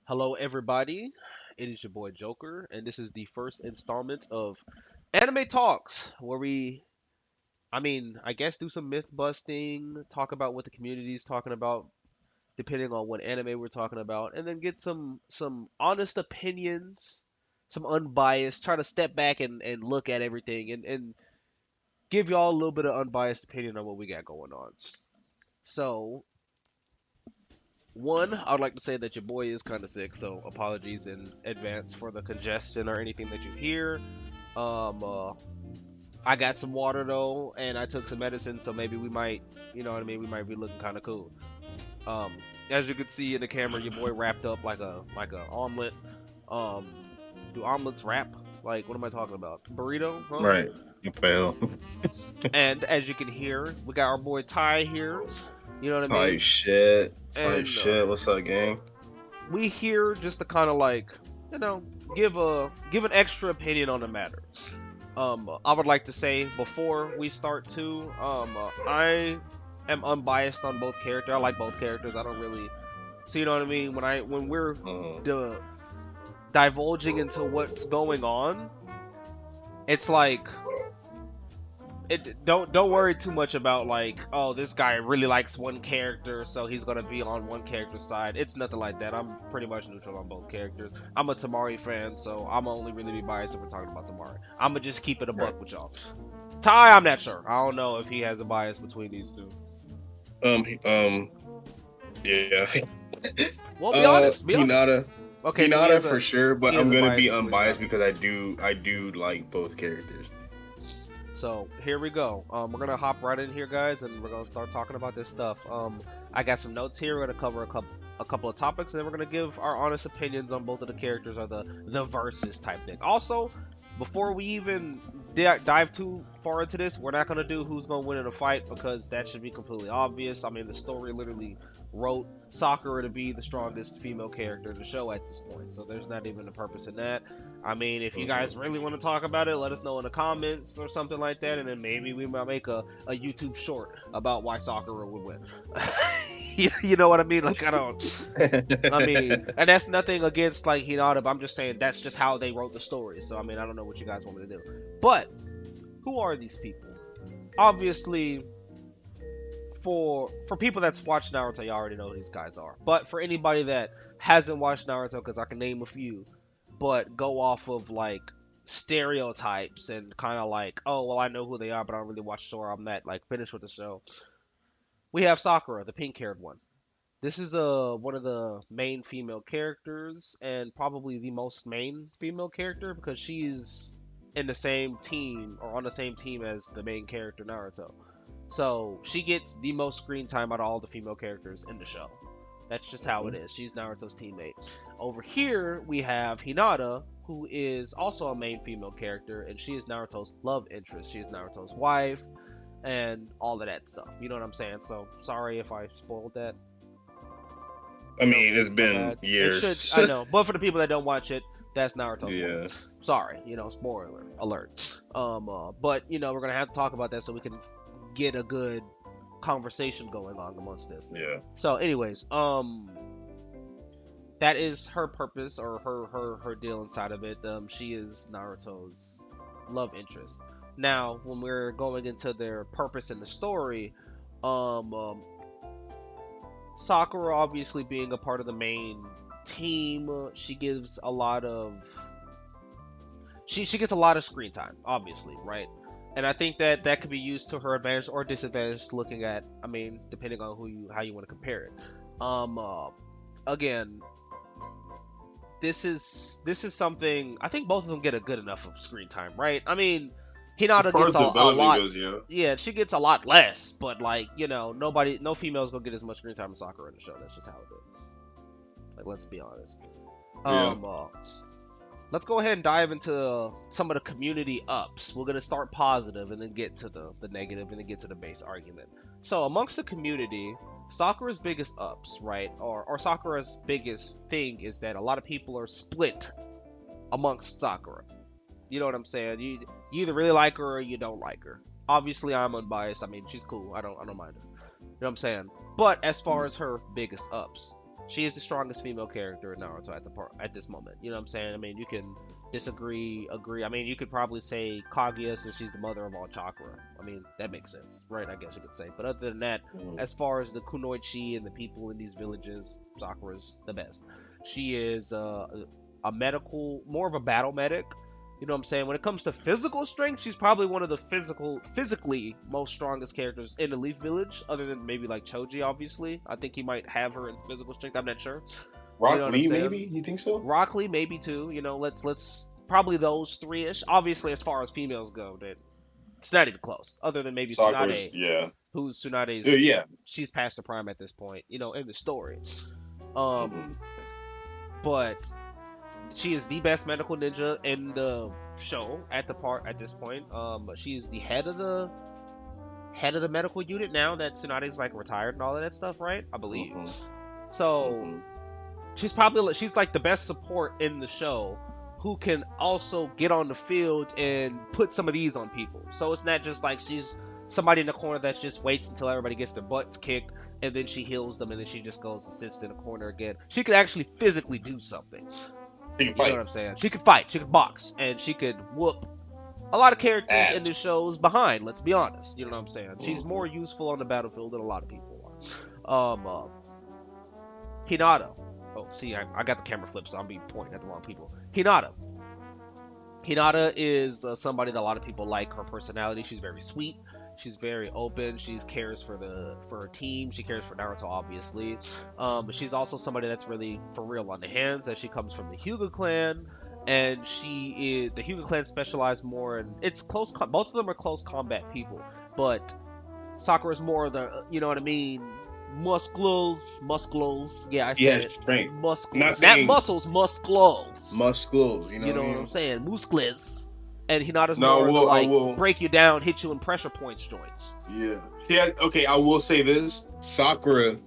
Hello, everybody. It is your boy Joker, and this is the first installment of Anime Talks, where I guess do some myth busting, talk about what the community is talking about, depending on what anime we're talking about, and then get some honest opinions, some unbiased, try to step back and look at everything and give y'all a little bit of unbiased opinion on what we got going on. So, one, I would like to say that your boy is kind of sick, so apologies in advance for the congestion or anything that you hear. Um, uh, I got some water though, and I took some medicine, so maybe we might, we might be looking kind of cool. Um, as you can see in the camera, your boy wrapped up like a omelet. Um, do omelets wrap? Like, what am I talking about? Burrito, huh? Right. You fail. And as you can hear, we got our boy Ty here. You know what I Type mean? shit. Type And shit. What's up, gang? we here just to kind of like, you know, give an extra opinion on the matter. I would like to say before we start too, I am unbiased on both characters. I like both characters. I don't really, so you know what I mean. When we're Mm. di- divulging into what's going on, it's like don't worry too much about like, oh, this guy really likes one character, so he's gonna be on one character's side. It's nothing like that. I'm pretty much neutral on both characters. I'm a Tamari fan, so I'm only really be biased if we're talking about Tamari. I'm gonna just keep it a Right. buck with y'all. Ty, I'm not sure. I don't know if he has a bias between these two. Um. Um. Yeah. Well, be honest. Be honest. Hinata. Okay, so Hinata for sure, he but has I'm a gonna bias be between unbiased Hinata. because I do like both characters. So here we go. We're gonna hop right in here, guys, and we're gonna start talking about this stuff. I got some notes here. We're gonna cover a couple of topics, and then we're gonna give our honest opinions on both of the characters or the versus type thing. Also, before we even dive too far into this, we're not gonna do who's gonna win in a fight because that should be completely obvious. I mean, the story literally wrote Sakura to be the strongest female character in the show at this point, so there's not even a purpose in that. I mean, if you Hmm. guys really want to talk about it, let us know in the comments or something like that, and then maybe we might make a YouTube short about why Sakura would win. You know what I mean? Like, I mean, and that's nothing against like Hinata, but I'm just saying that's just how they wrote the story. So I mean, I don't know what you guys want me to do. But who are these people? Obviously, for people that's watched Naruto, you already know who these guys are. But for anybody that hasn't watched Naruto, because I can name a few, but go off of like stereotypes and kind of like, oh well, I know who they are, but I don't really watch the show. Or I'm not like finished with the show. We have Sakura, the pink-haired one. This is one of the main female characters and probably the most main female character because she's in the same team or on the same team as the main character Naruto. So she gets the most screen time out of all the female characters in the show. That's just how it is. She's Naruto's teammate. Over here, we have Hinata, who is also a main female character, and she is Naruto's love interest. She is Naruto's wife, and all of that stuff. You know what I'm saying? So sorry if I spoiled that. I You know, mean, it's my been bad. It should, years. I know, but for the people that don't watch it, that's Naruto's Yeah. wife. Sorry, spoiler alert. But we're gonna have to talk about that so we can get a good conversation going on amongst this. Yeah. So, anyways, that is her purpose or her deal inside of it. She is Naruto's love interest. Now, when we're going into their purpose in the story, um, um Sakura obviously being a part of the main team, she gives a lot of she gets a lot of screen time, obviously, right? And I think that that could be used to her advantage or disadvantage, looking at, I mean, depending on how you want to compare it. Um, uh, Again, this is something I think both of them get a good enough of screen time, right? I mean, As Hinata far gets as a development lot. goes, yeah. Yeah, she gets a lot less, but like nobody, no females gonna get as much screen time as Sakura in the show. That's just how it is. Like, let's be honest. Yeah. Um, uh, let's go ahead and dive into some of the community ups. We're gonna start positive and then get to the negative and then get to the base argument. So amongst the community, Sakura's biggest ups, right, or Sakura's biggest thing is that a lot of people are split amongst Sakura. You know what I'm saying? You either really like her or you don't like her. Obviously, I'm unbiased. I mean, she's cool. I don't mind her. You know what I'm saying? But as far as her biggest ups, She is the strongest female character in Naruto at this moment. You know what I'm saying? I mean, you can disagree, agree. I mean, you could probably say Kaguya since she's the mother of all chakra. I mean, that makes sense, right? I guess you could say. But other than that, Mhm. as far as the kunoichi and the people in these villages, Sakura's the best. She is a medical, more of a battle medic. You know what I'm saying? When it comes to physical strength, she's probably one of the physically most strongest characters in the Leaf Village, other than maybe like Choji, obviously. I think he might have her in physical strength. I'm not sure. You know Rock what I'm Lee, saying? maybe? You think so? Rockley, maybe too. You know, let's probably those three-ish. Obviously, as far as females go, that it's not even close. Other than maybe Sakura's, Tsunade, yeah. who's Tsunade's, Yeah. she's past the prime at this point. You know, in the story. Um, Mhm. but she is the best medical ninja in the show at this point. She's the head of the medical unit now that Tsunade's like retired and all of that stuff, right? I believe. Mhm. So Mhm. she's like the best support in the show who can also get on the field and put some of these on people. So it's not just like she's somebody in the corner that just waits until everybody gets their butts kicked and then she heals them and then she just goes and sits in the corner again. She could actually physically do something. He can You know what fight. I'm saying? She could fight, she could box, and she could whoop a lot of characters in Ass. this show's behind. Let's be honest. You know what I'm saying? She's more Mhm. useful on the battlefield than a lot of people are. Hinata. Oh, see, I got the camera flipped, so I'm being pointing at the wrong people. Hinata. Hinata is somebody that a lot of people like. Her personality. She's very sweet. She's very open. She cares for her team. She cares for Naruto, obviously. But she's also somebody that's really for real on the hands. As she comes from the Hyuga clan, and the Hyuga clan specialize more in it's close. Both of them are close combat people, but Sakura's more the, you know what I mean? Muscles. Yeah, I He said has it. strength. I'm not Muscles, not saying muscles, muscles. muscles, you know You what I know what I'm mean? saying? Muscles. And Hinata's No, more of the I like will. break you down, hit you in pressure points joints. Yeah. Yeah. Okay. I will say this: Sakura,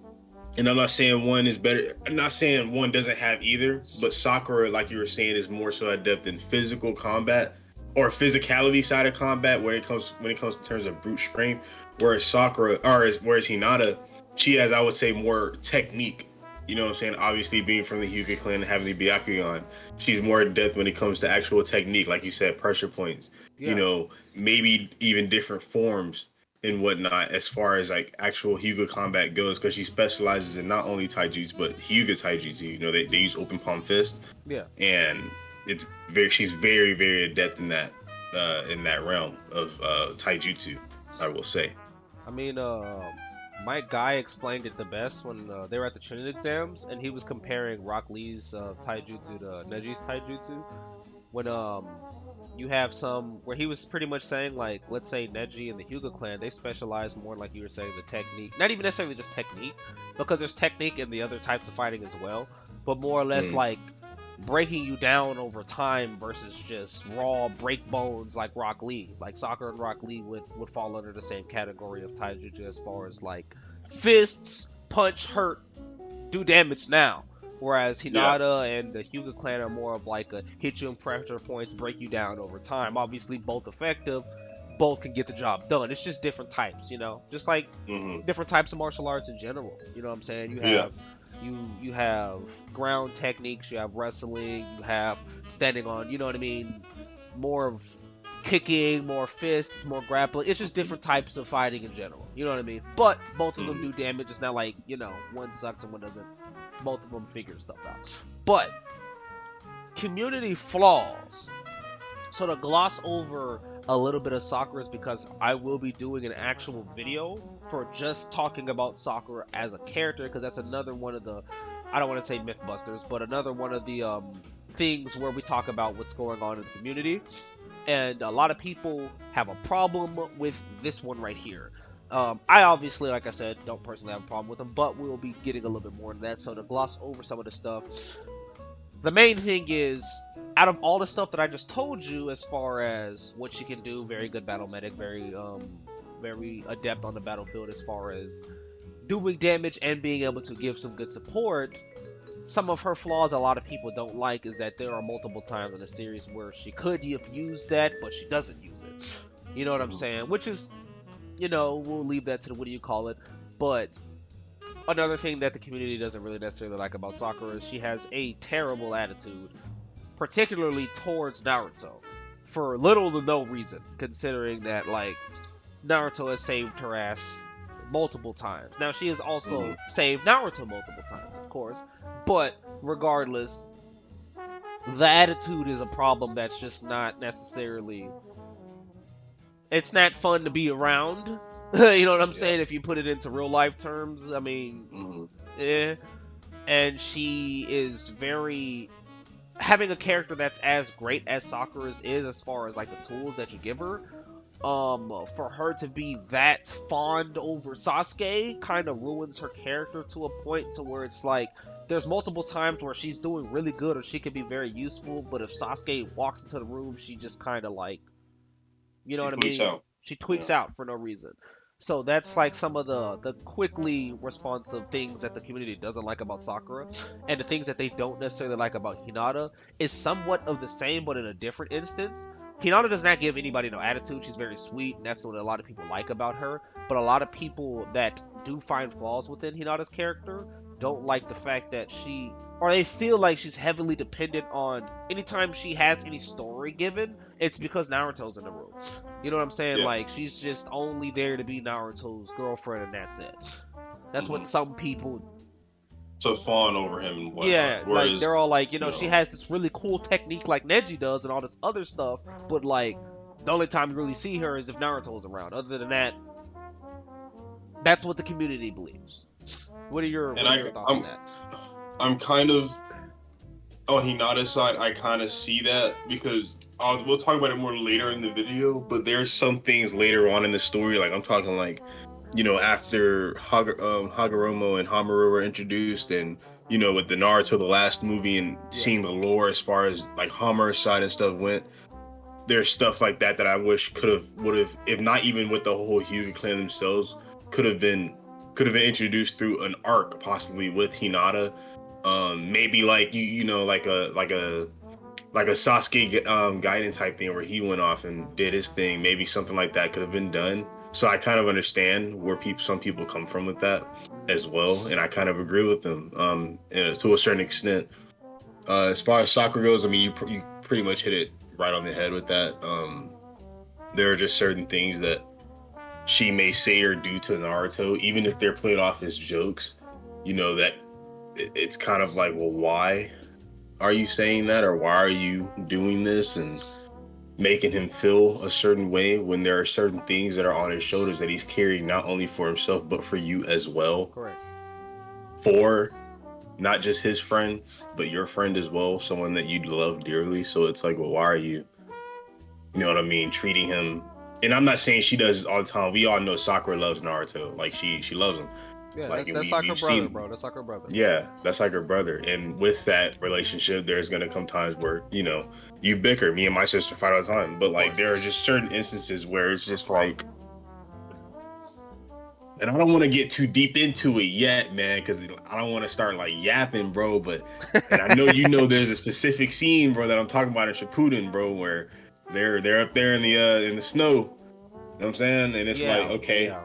and I'm not saying one is better. I'm not saying one doesn't have either, but Sakura, like you were saying, is more so adept in physical combat or physicality side of combat when it comes to terms of brute strength. Whereas Sakura, whereas Hinata, she has, I would say, more technique. You know what I'm saying? Obviously, being from the Hyuga clan and having the Byakugan, she's more adept when it comes to actual technique, like you said, pressure points. You Yeah. know, maybe even different forms and whatnot as far as like actual Hyuga combat goes, because she specializes in not only taijutsu but Hyuga taijutsu. You know, they use open palm fist, Yeah. and she's very very adept in that realm of taijutsu, I will say. I mean, my guy explained it the best when they were at the Trinity exams, and he was comparing Rock Lee's taijutsu to Neji's taijutsu. When you have some where he was pretty much saying like, let's say Neji and the Hyuga clan, they specialize more in, like you were saying, the technique, not even necessarily just technique, because there's technique in the other types of fighting as well, but more or less Mm, like breaking you down over time versus just raw break bones like Rock Lee. Like Sakura and Rock Lee would fall under the same category of taijutsu as far as like fists punch hurt do damage now. Whereas yeah. Hinata and the Hyuga clan are more of like a hit you in pressure points, break you down over time. Obviously, both effective, both can get the job done. It's just different types, you know, just like Hmm. different types of martial arts in general. You know what I'm saying? Yeah. You have ground techniques, you have wrestling, you have standing on, you know what I mean, more of kicking, more fists, more grappling. It's just different types of fighting in general. You know what I mean? But both of them Hmm. do damage. It's not like, you know, one sucks and one doesn't. Both of them figure stuff out. But community flaws. So to gloss over a little bit of Sakura is because I will be doing an actual video for just talking about Sakura as a character, because that's another one of the, I don't want to say mythbusters, but another one of the things where we talk about what's going on in the community. And a lot of people have a problem with this one right here. I obviously, like I said, don't personally have a problem with them, but we'll be getting a little bit more into that. So to gloss over some of the stuff, the main thing is, out of all the stuff that I just told you, as far as what she can do, very good battle medic, very adept on the battlefield as far as doing damage and being able to give some good support. Some of her flaws a lot of people don't like is that there are multiple times in the series where she could have used that, but she doesn't use it. You know what I'm Hmm. saying? Which is, you know, we'll leave that to the what do you call it. But another thing that the community doesn't really necessarily like about Sakura is she has a terrible attitude, particularly towards Naruto, for little to no reason, considering that like Naruto has saved her ass multiple times. Now she has Hmm. also saved Naruto multiple times, of course, but regardless, the attitude is a problem that's just not necessarily, it's not fun to be around. You know what I'm Yeah. saying? If you put it into real life terms, I mean, Hmm. eh. And she is very, having a character that's as great as Sakura's is as far as like the tools that you give her, for her to be that fond over Sasuke kind of ruins her character to a point to where it's like there's multiple times where she's doing really good or she could be very useful, but if Sasuke walks into the room, she just kind of like, you know She what I tweets mean? out. She Yeah. tweaks out for no reason. So that's like some of the quickly responsive things that the community doesn't like about Sakura, and the things that they don't necessarily like about Hinata is somewhat of the same, but in a different instance. Hinata does not give anybody no attitude. She's very sweet, and that's what a lot of people like about her. But a lot of people that do find flaws within Hinata's character don't like the fact that she, or they feel like she's heavily dependent on anytime she has any story given, it's because Naruto's in the room. You know what I'm saying? Yeah. Like she's just only there to be Naruto's girlfriend and that's it. That's what Hmm. some people, To fawn over him and whatnot. yeah, like Whereas, they're all like, you she know, has this really cool technique like Neji does and all this other stuff, but like the only time you really see her is if Naruto's around. Other than that, that's what the community believes. and What are your thoughts on that? I'm kind of on Hinata's side. I kind of see that because we'll talk about it more later in the video. But there's some things later on in the story, like I'm talking like, after Hagoromo and Hamaru were introduced, and with the Naruto the last movie and Yeah, seeing the lore as far as like Hamaru's side and stuff went, there's stuff like that that I wish would have, if not even with the whole Hyuga clan themselves, could have been introduced through an arc possibly with Hinata. Maybe like like a Sasuke Gaiden type thing where he went off and did his thing. Maybe something like that could have been done. So I kind of understand where some people come from with that as mm-hmm. well, and I kind of agree with them to a certain extent. As far as Sakura goes, I mean, you pretty much hit it right on the head with that. There are just certain things that she may say or do to Naruto, even if they're played off as jokes. That it's kind of like, well, why are you saying that, or why are you doing this, and making him feel a certain way when there are certain things that are on his shoulders that he's carrying not only for himself but for you as well, Correct. for not just his friend but your friend as well, someone that you love dearly. So it's like, well, why are you know what I mean, treating him. And I'm not saying she does this all the time. We all know Sakura loves Naruto. Like she loves him. Yeah, Like, and that's like her we've brother, seen, bro. That's like her brother. yeah, that's like her brother. And with that relationship, there's gonna come times where you bicker. Me and my sister fight all the time. But Of like, course. there are just certain instances where it's just like, and I don't want to get too deep into it yet, man, because I don't want to start like yapping, bro. But and I know there's a specific scene, bro, that I'm talking about in Shippuden, bro, where they're up there in the snow. You know what I'm saying? And it's like, Yeah, okay, yeah,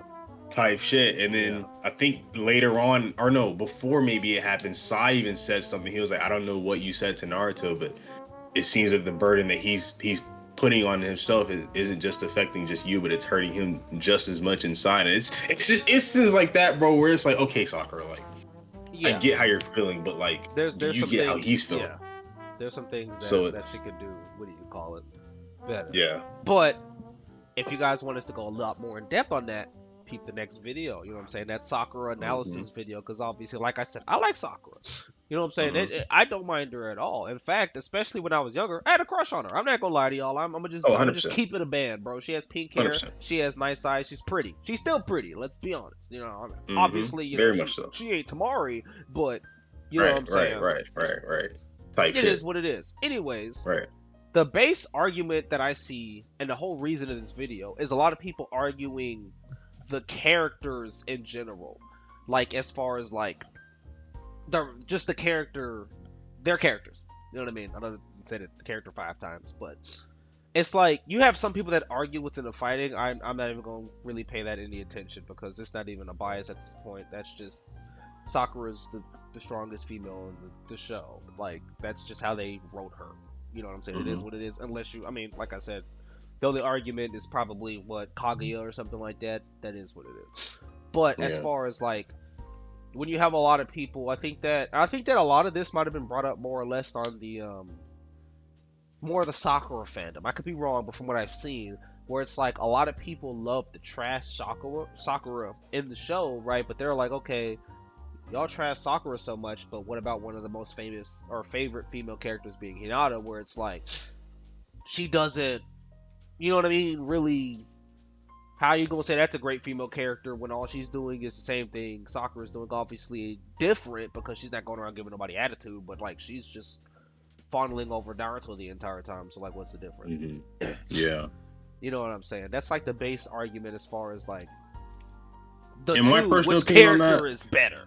type shit. And yeah. then I think later on, or no, before maybe it happened, Sai even said something. He was like, I don't know what you said to Naruto, but it seems that the burden that he's putting on himself isn't just affecting just you, but it's hurting him just as much inside. And it's just instances like that, bro, where it's like, okay, Sakura, like I Yeah. get how you're feeling, but like, do There's you some get how he's things, feeling? yeah. There's some things So that she could do. What do you call it? Better. yeah. But if you guys want us to go a lot more in depth on that, peep the next video. You know what I'm saying? That Sakura Mm-hmm. analysis video, because obviously, like I said, I like Sakura. You know what I'm saying? Mm-hmm. I don't mind her at all. In fact, especially when I was younger, I had a crush on her. I'm not gonna lie to y'all. Oh, I'm 100 gonna just percent, keep it a band, bro. She has pink hair. 100%. She has nice eyes. She's pretty. She's still pretty. Let's be honest. Mm-hmm. Obviously, Very much so. she ain't Tamari, but you know what Right, I'm right, saying. right, right, right. Type It is shit. what it is. Anyways, Right. the base argument that I see and the whole reason of this video is a lot of people arguing the characters in general. Like as far as like the character, their characters. You know what I mean? I don't say the character 5 times, but it's like you have some people that argue within the fighting. I'm not even going to really pay that any attention because it's not even a bias at this point. That's just Sakura's the strongest female in the show. Like that's just how they wrote her. You know what I'm saying? It is Hmm. what it is. Unless you, I mean, like I said, the only argument is probably what Kaguya or something like that. That is what it is. But as Yeah. far as like when you have a lot of people, I think that a lot of this might have been brought up more or less on the more of the Sakura fandom. I could be wrong, but from what I've seen, where it's like a lot of people love the trash Sakura in the show, right? But they're like, okay, y'all trash Sakura so much, but what about one of the most famous or favorite female characters being Hinata, where it's like she doesn't, you know what I mean? Really, how you gonna say that's a great female character when all she's doing is the same thing Sakura's doing? Obviously different because she's not going around giving nobody attitude, but like she's just fondling over Naruto the entire time. So like, what's the difference? Hmm. Yeah. You know what I'm saying? That's like the base argument as far as like the In my two, personal which opinion on character that, is better?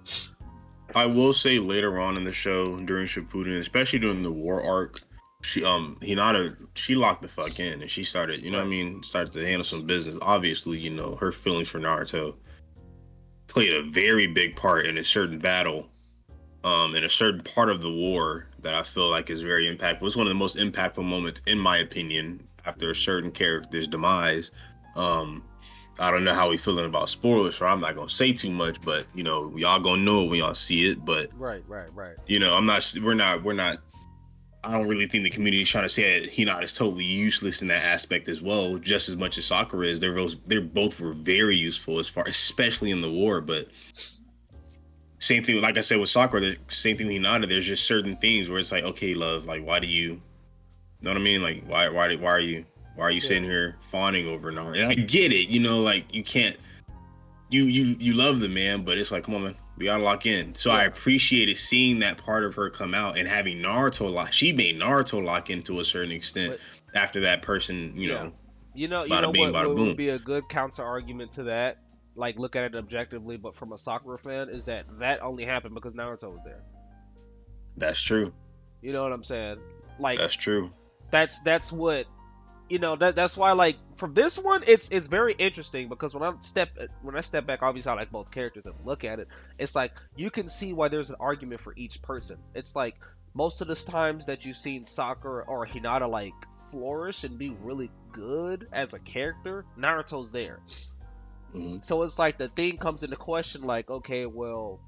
I will say later on in the show during Shippuden, especially during the war arc, she Hinata, she locked the fuck in and she started, you know what I Right. mean, started to handle some business. Obviously, her feelings for Naruto played a very big part in a certain battle, in a certain part of the war that I feel like is very impactful. It's one of the most impactful moments, in my opinion, after a Mhm. certain character's demise. Um, I don't know how we feeling about spoilers, so I'm not gonna say too much, but y'all gonna know it when y'all see it. But Right, right, right. I'm not. We're not. I don't really think the community is trying to say that Hinata is totally useless in that aspect as well, just as much as Sakura is. They're both were very useful as far, especially in the war. But same thing, like I said with Sakura, the same thing with Hinata. There's just certain things where it's like, okay, love, like why do you know what I mean? Like why are you Yeah. sitting here fawning over Naruto? And I get it, like you can't you love the man, but it's like, come on, man, we gotta lock in. So I Yeah. appreciated seeing that part of her come out and having Naruto lock. She made Naruto lock in to a certain extent But after that person, yeah. You know bada bing, what bada would boom. be a good counter argument to that? Like look at it objectively, but from a Sakura fan, is that that only happened because Naruto was there. That's true. You know what I'm saying? Like That's true. that's what that's why like from this one it's very interesting because when I step back, obviously I like both characters and look at it, it's like you can see why there's an argument for each person. It's like most of the times that you've seen Sakura or Hinata like flourish and be really good as a character, Naruto's there. Hmm. So it's like the thing comes into question like, okay, well,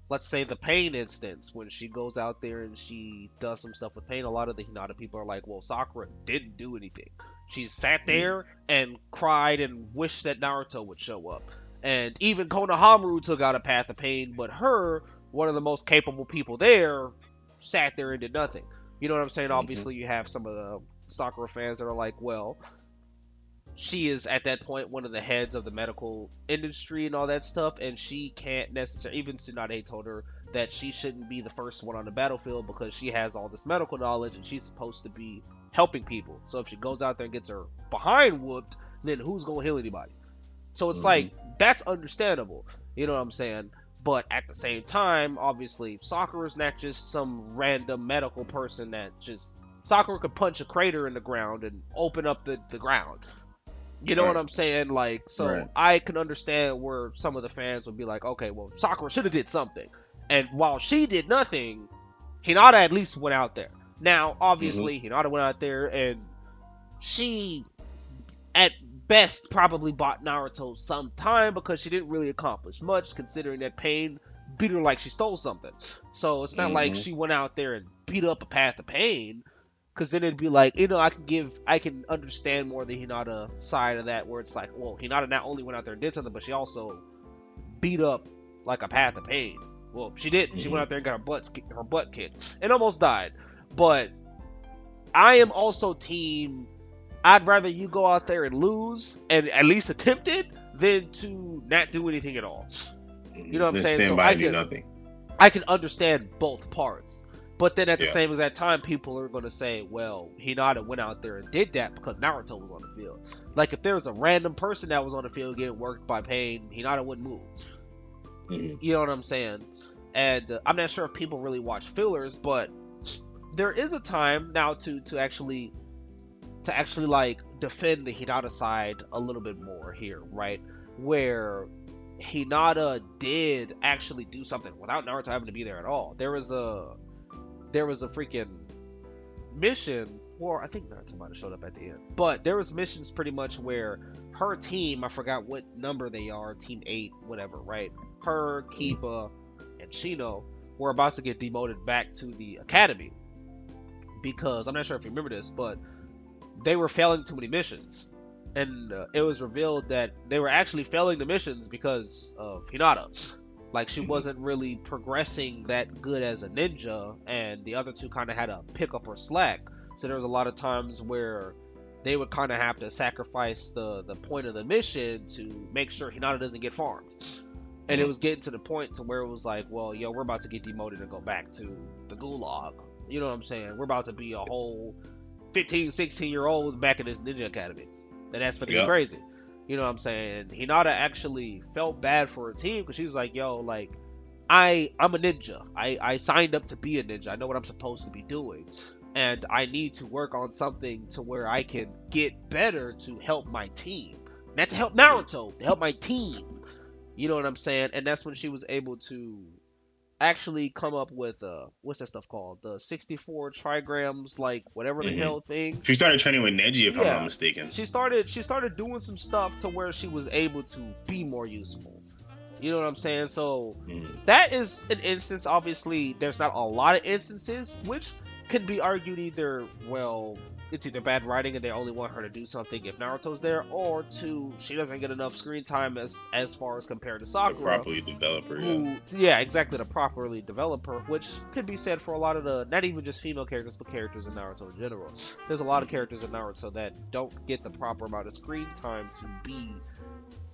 let's say the Pain instance, when she goes out there and she does some stuff with Pain, a lot of the Hinata people are like, well, Sakura didn't do anything. She sat Hmm. there and cried and wished that Naruto would show up. And even Konohamaru took out a path of pain, but her, one of the most capable people there, sat there and did nothing. You know what I'm saying? Hmm. Obviously, you have some of the Sakura fans that are like, well, she is at that point one of the heads of the medical industry and all that stuff, and she can't necessarily. Even Tsunade told her that she shouldn't be the first one on the battlefield because she has all this medical knowledge and she's supposed to be helping people. So if she goes out there and gets her behind whooped, then who's gonna heal anybody? So it's Hmm. like that's understandable. You know what I'm saying? But at the same time, obviously, Sakura's not just some random medical person that just Sakura could punch a crater in the ground and open up the ground. You know what Right. I'm saying? Like, so Right. I can understand where some of the fans would be like, okay, well, Sakura should have did something. And while she did nothing, Hinata at least went out there. Now, Hmm. obviously, Hinata went out there and she, at best, probably bought Naruto some time because she didn't really accomplish much, considering that Pain beat her like she stole something. So it's not like Hmm. she went out there and beat up a path of pain. Cause then it'd be like, I can understand more the Hinata side of that, where it's like, well, Hinata not only went out there and did something, but she also beat up like a path of pain. Well, she didn't. She went Hmm. out there and got her butt kicked and almost died. But I am also team. I'd rather you go out there and lose and at least attempt it than to not do anything at all. You know what I'm Then saying? stand So by and do nothing. I can understand both parts. But then at the Yeah. same exact time, people are going to say, well, Hinata went out there and did that because Naruto was on the field. Like, if there was a random person that was on the field getting worked by Pain, Hinata wouldn't move. Hmm. You know what I'm saying? And I'm not sure if people really watch fillers, but there is a time now to actually like defend the Hinata side a little bit more here, right? Where Hinata did actually do something without Naruto having to be there at all. There was a freaking mission, or I think Naruto might have showed up at the end. But there was missions pretty much where her team, I forgot what number they are, team 8, whatever, right? Her, Kiba, and Shino were about to get demoted back to the academy because I'm not sure if you remember this, but they were failing too many missions. And it was revealed that they were actually failing the missions because of Hinata. Like, she wasn't really progressing that good as a ninja, and the other two kind of had to pick up her slack. So there was a lot of times where they would kind of have to sacrifice the point of the mission to make sure Hinata doesn't get farmed. And it was getting to the point to where it was like, well, yo, we're about to get demoted and go back to the gulag. You know what I'm saying? We're about to be a whole 15, 16-year-olds back in this ninja academy. And that's fucking Yeah. crazy. You know what I'm saying? Hinata actually felt bad for her team because she was like, yo, like, I'm a ninja. I signed up to be a ninja. I know what I'm supposed to be doing. And I need to work on something to where I can get better to help my team. Not to help Naruto, to help my team. You know what I'm saying? And that's when she was able to actually come up with what's that stuff called? The 64 trigrams, like whatever the hell thing. She started training with Neji, if I'm not Yeah. mistaken. She started doing some stuff to where she was able to be more useful. You know what I'm saying? So that is an instance. Obviously, there's not a lot of instances, which could be argued either, well, it's either bad writing and they only want her to do something if Naruto's there, or two, she doesn't get enough screen time as far as compared to To Sakura, properly develop her, who, yeah, exactly, to properly develop her, which could be said for a lot of the, not even just female characters, but characters in Naruto in general. There's a lot of characters in Naruto that don't get the proper amount of screen time to be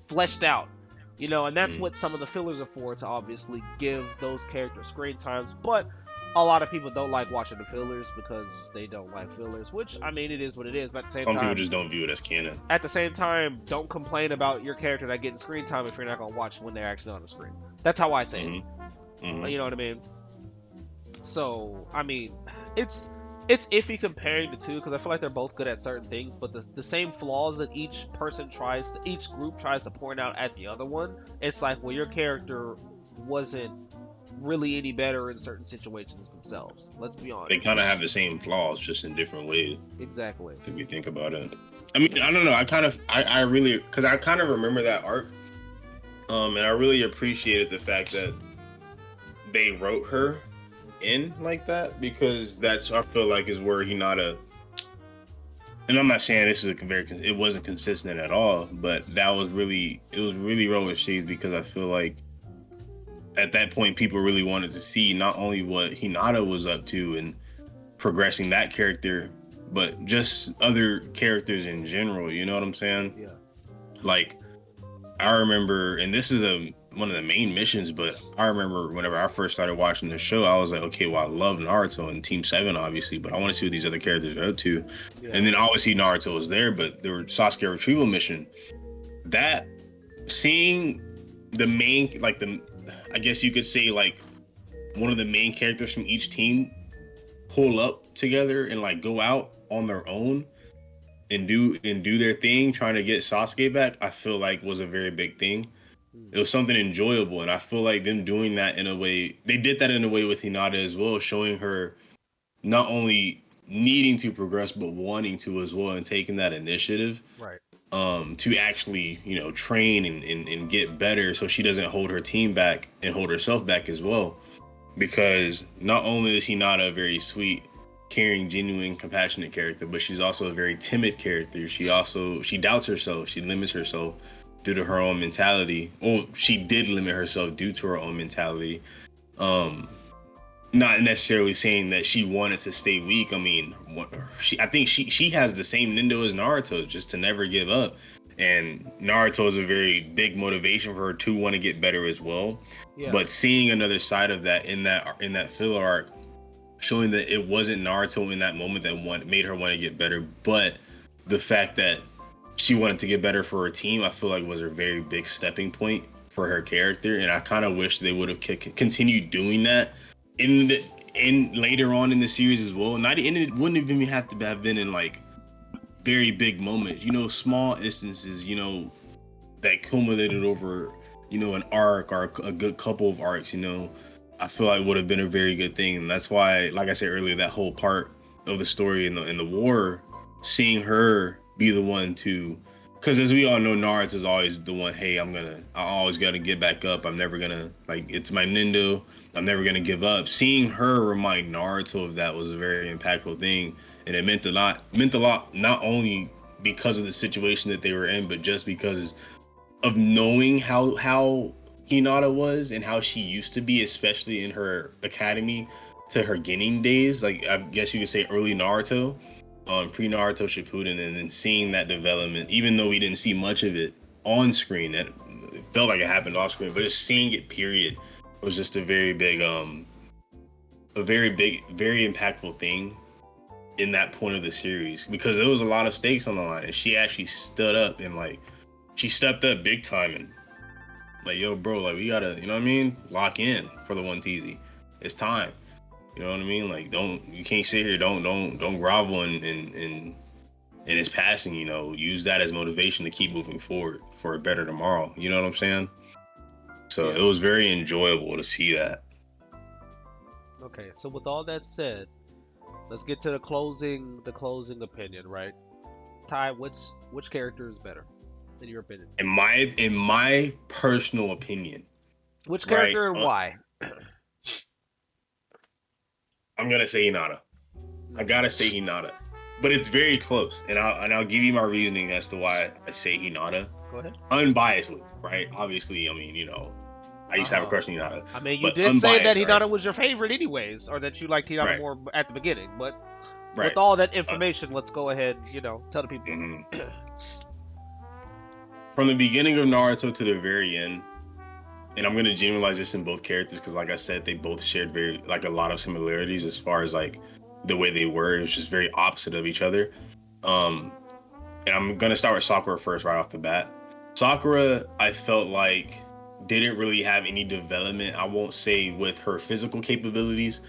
fleshed out. You know, and that's what some of the fillers are for, to obviously give those characters screen times. But a lot of people don't like watching the fillers because they don't like fillers, which, I mean, it is what it is. But at the same Some time, people just don't view it as canon. at the same time, don't complain about your character not getting screen time if you're not going to watch when they're actually on the screen. That's how I say it. You know what I mean? So, I mean, it's iffy comparing the two because I feel like they're both good at certain things, but the same flaws that each group tries to point out at the other one, it's like, well, your character wasn't really any better in certain situations themselves. Let's be honest. They kind of have the same flaws, just in different ways. Exactly. If you think about it. I mean, I don't know. I really, because I kind of remember that arc, and I really appreciated the fact that they wrote her in like that, because that's, I feel like, is where Hinata, and I'm not saying this is it wasn't consistent at all, but it was really well received, because I feel like at that point people really wanted to see not only what Hinata was up to and progressing that character, but just other characters in general. You know what I'm saying? Yeah. Like, I remember, and this is one of the main missions, but I remember whenever I first started watching the show, I was like, okay, well, I love Naruto and Team 7, obviously, but I want to see what these other characters are up to. Yeah. And then obviously Naruto was there, but there were Sasuke retrieval mission. That, seeing the main, like, I guess you could say, like, one of the main characters from each team pull up together and, like, go out on their own and do their thing, trying to get Sasuke back, I feel like was a very big thing. It was something enjoyable, and I feel like them doing that in a way, they did that in a way with Hinata as well, showing her not only needing to progress but wanting to as well, and taking that initiative, right, to actually, you know, train and get better, so she doesn't hold her team back and hold herself back as well. Because not only is Hinata a very sweet, caring, genuine, compassionate character, but she's also a very timid character. She doubts herself. She limits herself due to her own mentality. Well, she did limit herself due to her own mentality. Not necessarily saying that she wanted to stay weak. I mean, I think she has the same Nindo as Naruto, just to never give up. And Naruto is a very big motivation for her to want to get better as well. Yeah. But seeing another side of that in that filler arc, showing that it wasn't Naruto in that moment that made her want to get better, but the fact that she wanted to get better for her team, I feel like was a very big stepping point for her character. And I kind of wish they would have continued doing that in later on in the series as well. It wouldn't even have to have been in, like, very big moments, you know, small instances, you know, that culminated over an arc or a good couple of arcs, I feel like would have been a very good thing. And that's why, like I said earlier, that whole part of the story in the war, seeing her be the one to, because as we all know, Naruto is always the one. Hey, I always gotta get back up. I'm never gonna it's my Nindo. I'm never gonna give up. Seeing her remind Naruto of that was a very impactful thing, and it meant a lot not only because of the situation that they were in, but just because of knowing how Hinata was and how she used to be, especially in her academy to her beginning days. Like I guess you could say early Naruto, pre Naruto Shippuden, and then seeing that development, even though we didn't see much of it on screen, that it felt like it happened off screen, but just seeing it, period, was just a very big, very impactful thing in that point of the series because there was a lot of stakes on the line, and she actually stood up and she stepped up big time and like, yo, bro, like we gotta, you know what I mean, lock in for the one TZ. It's time. You know what I mean? Like, you can't sit here, don't grovel in his passing. Use that as motivation to keep moving forward for a better tomorrow. You know what I'm saying? So Yeah. it was very enjoyable to see that. Okay. So with all that said, let's get to the closing opinion, right? Ty, which character is better in your opinion? In my personal opinion, Which right? character and why? I'm gonna say Hinata. I Hmm. gotta say Hinata, but it's very close, and I'll give you my reasoning as to why I say Hinata, Go ahead. unbiasedly, right? Obviously, I mean, I used to have a Uh, crush on Hinata, I mean, you but did say that unbiased, right? Hinata was your favorite, anyways, or that you liked Hinata Right, more at the beginning. But with right. all that Uh, information, let's go ahead. Tell the people. mhm. From the beginning of Naruto to the very end, and I'm gonna generalize this in both characters because, like I said, they both shared very like a lot of similarities as far as like the way they were. It was just very opposite of each other. Um, and I'm gonna start with Sakura first, right off the bat. Sakura, I felt like didn't really have any development. I won't say with her physical capabilities,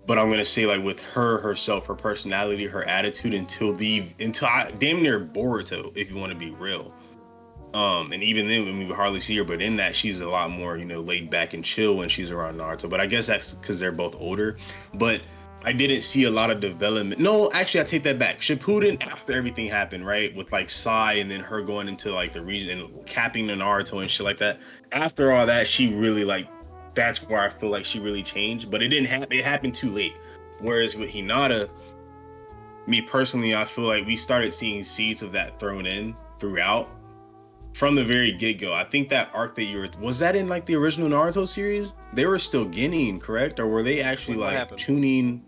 but I'm gonna say like with herself, her personality, her attitude until I damn near Boruto, if you want to be real. And even then, when we hardly see her, but in that, she's a lot more, laid back and chill when she's around Naruto. But I guess that's because they're both older. But I didn't see a lot of development. No, actually, I take that back. Shippuden, after everything happened, right, with like Sai and then her going into like the region and capping the Naruto and shit like that. After all that, she really that's where I feel like she really changed. But it didn't happen. It happened too late. Whereas with Hinata, me personally, I feel like we started seeing seeds of that thrown in throughout from the very get go. I think that arc that was that in like the original Naruto series? They were still getting correct, or were they actually When what like happened? tuning?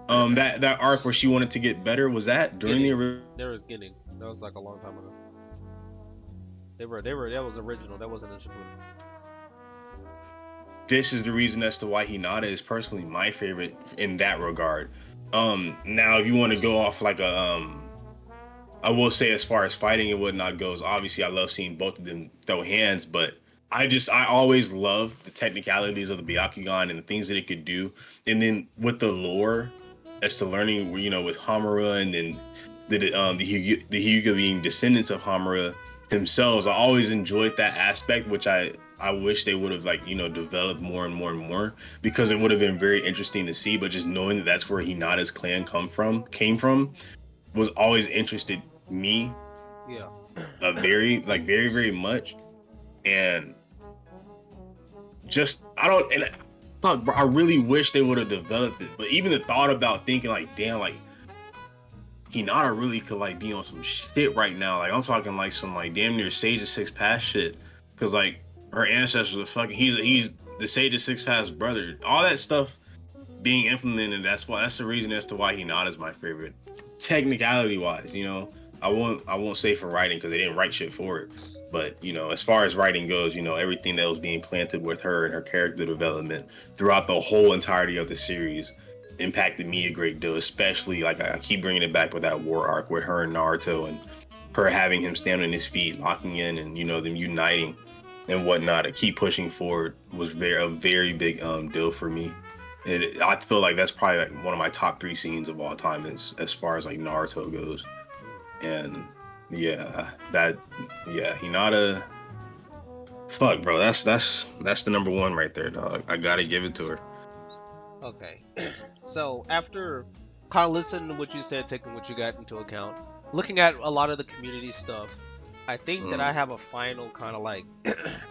That arc where she wanted to get better, was that during the Getting. original? There was getting. That was like a long time ago. They were. That was original. That wasn't in Shippuden. This is the reason as to why Hinata is personally my favorite in that regard. Now if you want to go off like I will say as far as fighting and whatnot goes, obviously I love seeing both of them throw hands, but I always love the technicalities of the Byakugan and the things that it could do. And then with the lore as to learning, with Hamura and then the Hyuga being descendants of Hamura themselves, I always enjoyed that aspect, which I wish they would have developed more and more and more because it would have been very interesting to see. But just knowing that that's where Hinata's clan came from was always interested me Yeah. very very much, and just I don't and fuck, bro, I really wish they would have developed it. But even the thought about thinking like, damn, like Hinata really could like be on some shit right now. Like I'm talking like some like damn near Sage of Six Paths shit, because like her ancestors are fucking. He's the Sage of Six Paths brother. All that stuff being implemented. That's the reason as to why Hinata is my favorite. Technicality wise, I won't say for writing because they didn't write shit for it. But as far as writing goes, everything that was being planted with her and her character development throughout the whole entirety of the series impacted me a great deal. Especially like I keep bringing it back with that war arc with her and Naruto and her having him stand on his feet, locking in, and them uniting and whatnot to keep pushing forward was a very big deal for me. And I feel like that's probably like one of my top three scenes of all time as far as like Naruto goes. And yeah, Hinata Fuck, bro. That's the number one right there, dog. I gotta give it to her. Okay. So after kind of listening to what you said, taking what you got into account, looking at a lot of the community stuff, I think that Mm, I have a final kind of like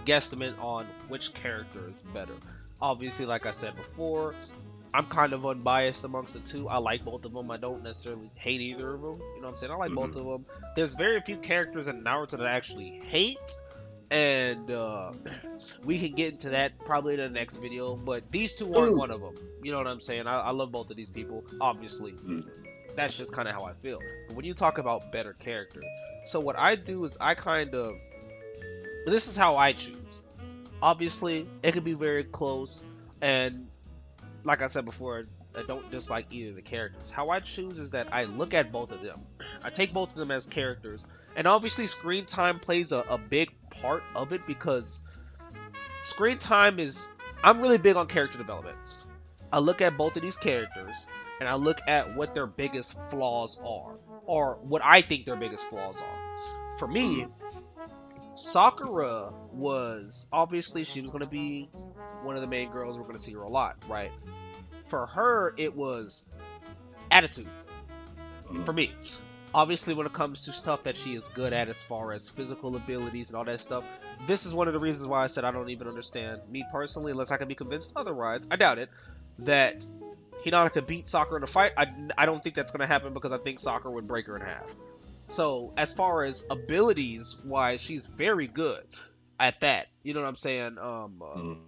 guesstimate on which character is better. Obviously, like I said before, I'm kind of unbiased amongst the two. I like both of them. I don't necessarily hate either of them. You know what I'm saying? I like both mm, of them. There's very few characters in Naruto that I actually hate, and we can get into that probably in the next video. But these two aren't ooh, one of them. You know what I'm saying? I love both of these people. Obviously, mm, that's just kind of how I feel. But when you talk about better character, so what I do is I kind of this is how I choose. Obviously, it could be very close, and like I said before, I don't dislike either of the characters. How I choose is that I look at both of them. I take both of them as characters. And obviously, screen time plays a big part of it because screen time is. I'm really big on character development. I look at both of these characters and I look at what their biggest flaws are, or what I think their biggest flaws are. For me, mm, Sakura was obviously she was going to be one of the main girls. We're going to see her a lot, right? For her, it was attitude. mm, For me, obviously, when it comes to stuff that she is good at, as far as physical abilities and all that stuff, this is one of the reasons why I said I don't even understand. Me personally, unless I can be convinced otherwise, I doubt it, that Hinata could beat Sakura in a fight. I don't think that's going to happen because I think Sakura would break her in half. So, as far as abilities wise, she's very good at that. You know what I'm saying? mm,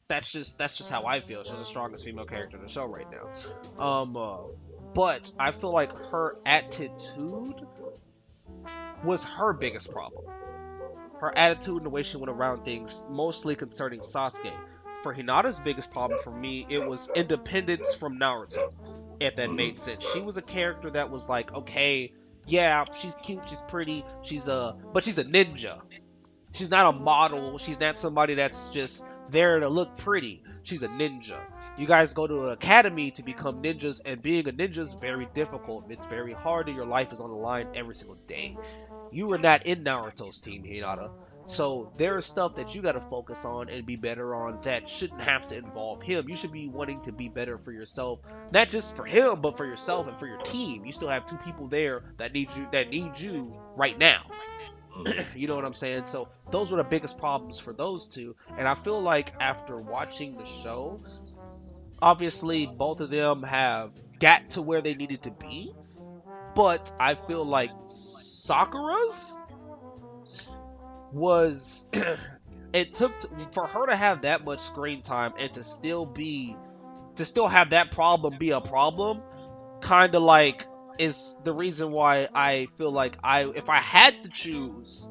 That's just how I feel. She's the strongest female character in the show right now. But I feel like her attitude was her biggest problem. Her attitude and the way she went around things, mostly concerning Sasuke. For Hinata's biggest problem for me, it was independence from Naruto. If that mm, made sense, she was a character that was like, okay, yeah, she's cute, she's pretty, but she's a ninja. She's not a model. She's not somebody that's just there to look pretty. She's a ninja. You guys go to an academy to become ninjas, and being a ninja is very difficult. It's very hard, and your life is on the line every single day. You were not in Naruto's team, Hinata. So there is stuff that you got to focus on and be better on that shouldn't have to involve him. You should be wanting to be better for yourself, not just for him, but for yourself and for your team. You still have two people there that need you right now. mm. You know what I'm saying? So those were the biggest problems for those two. And I feel like after watching the show, obviously both of them have got to where they needed to be. But I feel like Sakura's was it took for her to have that much screen time and to still have that problem be a problem, kind of like is the reason why I feel like I if I had to choose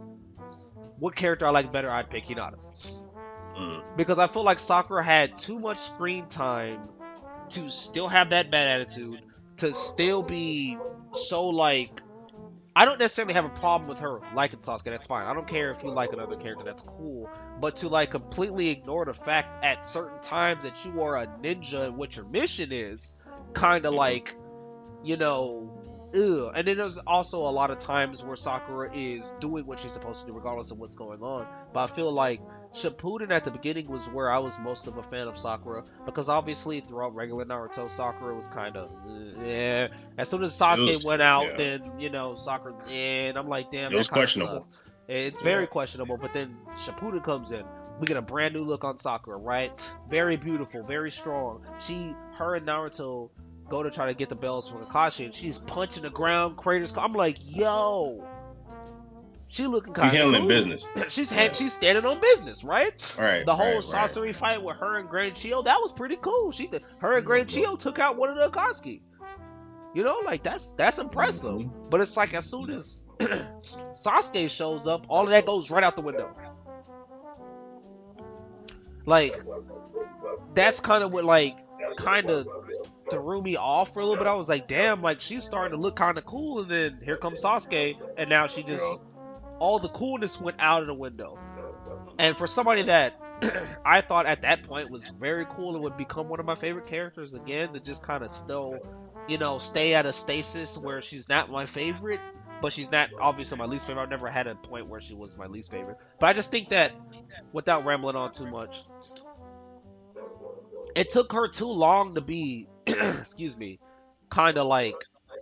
what character I like better, I'd pick Hinata's. Mm. Because I feel like Sakura had too much screen time to still have that bad attitude, to still be so like. I don't necessarily have a problem with her liking Sasuke. That's fine. I don't care if you like another character. That's cool. But to like completely ignore the fact at certain times that you are a ninja and what your mission is, kind of Mhm. like you know, ugh. And then there's also a lot of times where Sakura is doing what she's supposed to do, regardless of what's going on. But I feel like Shippuden at the beginning was where I was most of a fan of Sakura, because obviously throughout regular Naruto, Sakura was kind of, yeah. As soon as It Sasuke was went out, yeah. then Sakura, and I'm like, damn, It that was kind of questionable. sucked. It's Yeah. very questionable. But then Shippuden comes in. We get a brand new look on Sakura, right? Very beautiful, very strong. Her and Naruto go to try to get the bells from Kakashi, and she's punching the ground. I'm like, yo, she looking She's kind of handling cool. business. she's Yeah. she's standing on business, right? Right. The whole Right. Right. sorcery fight with her and Grand Chio, that was pretty cool. Her and Grand Mhm. Chio took out one of the Akatsuki. Like that's impressive. Mhm. But it's like as soon Yeah. as Sasuke shows up, all of that goes right out the window. Like that's kind of what kind of threw me off for a little bit. I was like, damn, like she's starting to look kind of cool, and then here comes Sasuke, and now she Yeah. just all the coolness went out of the window. And for somebody that I thought at that point was very cool and would become one of my favorite characters again, to just kind of still, stay at a stasis where she's not my favorite. but she's not obviously my least favorite. I've never had a point where she was my least favorite. But I just think that, without rambling on too much, it took her too long to be, excuse me, kind of like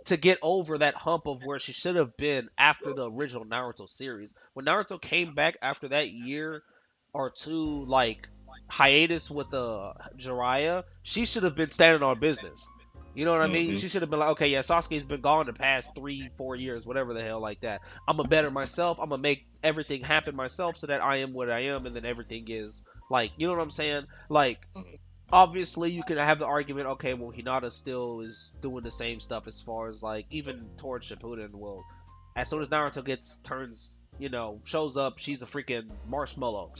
to get over that hump of where she should have been after the original Naruto series. When Naruto came back after that year or two, like hiatus with Jiraiya, she should have been standing on business. You know what I mean? Mm-hmm. She should have been like, okay, yeah, Sasuke's been gone the past 3, 4 years, whatever the hell, like that. I'm gonna better myself. I'm gonna make everything happen myself so that I am what I am, and then everything is like, you know what I'm saying? Like, obviously you could have the argument, okay, well, Hinata still is doing the same stuff as far as like even towards Shippuden. Well, as soon as Naruto gets turns, shows up, she's a freaking marshmallow.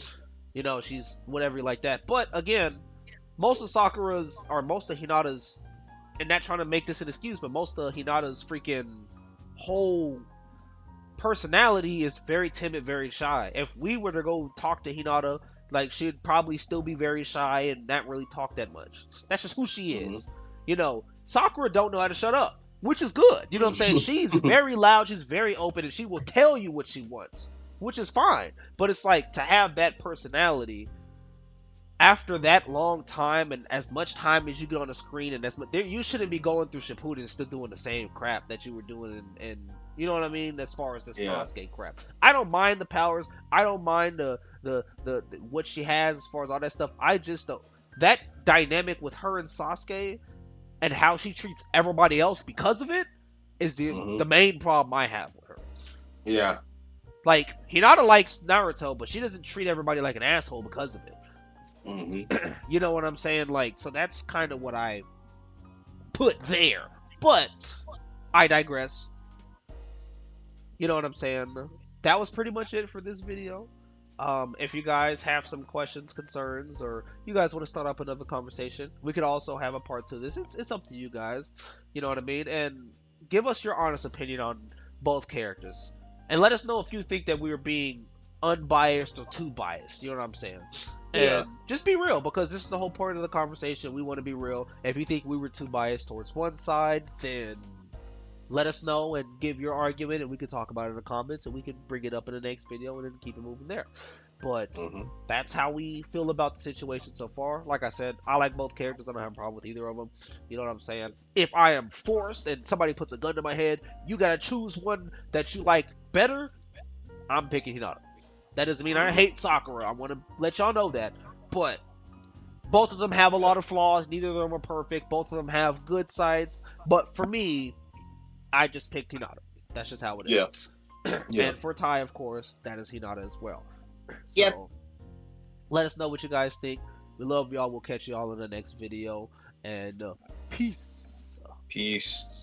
She's whatever like that. But again, most of Sakura's or most of Hinata's, and not trying to make this an excuse, but most of Hinata's freaking whole personality is very timid, very shy. If we were to go talk to Hinata, like, she'd probably still be very shy and not really talk that much. That's just who she Mm-hmm. is. Sakura don't know how to shut up, which is good. You know what I'm saying? She's very loud, she's very open, and she will tell you what she wants, which is fine. But it's like, to have that personality after that long time and as much time as you get on the screen, and as much, you shouldn't be going through Shippuden still doing the same crap that you were doing in you know what I mean, as far as the Yeah. Sasuke crap. I don't mind the powers. I don't mind the what she has as far as all that stuff. I just that dynamic with her and Sasuke and how she treats everybody else because of it is the Mm-hmm. main problem I have with her. Yeah. Like, Hinata likes Naruto, but she doesn't treat everybody like an asshole because of it. Mm-hmm. You know what I'm saying? Like, so that's kind of what I put there. But I digress. You know what I'm saying? That was pretty much it for this video. If you guys have some questions, concerns, or you guys want to start up another conversation, we could also have a part 2 of this. It's up to you guys. You know what I mean? And give us your honest opinion on both characters. And let us know if you think that we were being unbiased or too biased. You know what I'm saying? Yeah. And just be real, because this is the whole point of the conversation. We want to be real. If you think we were too biased towards one side, then let us know and give your argument, and we can talk about it in the comments, and we can bring it up in the next video and then keep it moving there. But Mm-hmm. that's how we feel about the situation so far. Like I said, I like both characters. I don't have a problem with either of them. You know what I'm saying? If I am forced and somebody puts a gun to my head, you gotta choose one that you like better, I'm picking Hinata. That doesn't mean I Mm-hmm. hate Sakura. I want to let y'all know that. But both of them have a lot of flaws. Neither of them are perfect. Both of them have good sides. But for me, I just picked Hinata. That's just how it Yeah. is. Yeah. And for Ty, of course, that is Hinata as well. Yeah. So let us know what you guys think. We love y'all. We'll catch y'all in the next video. And peace. Peace.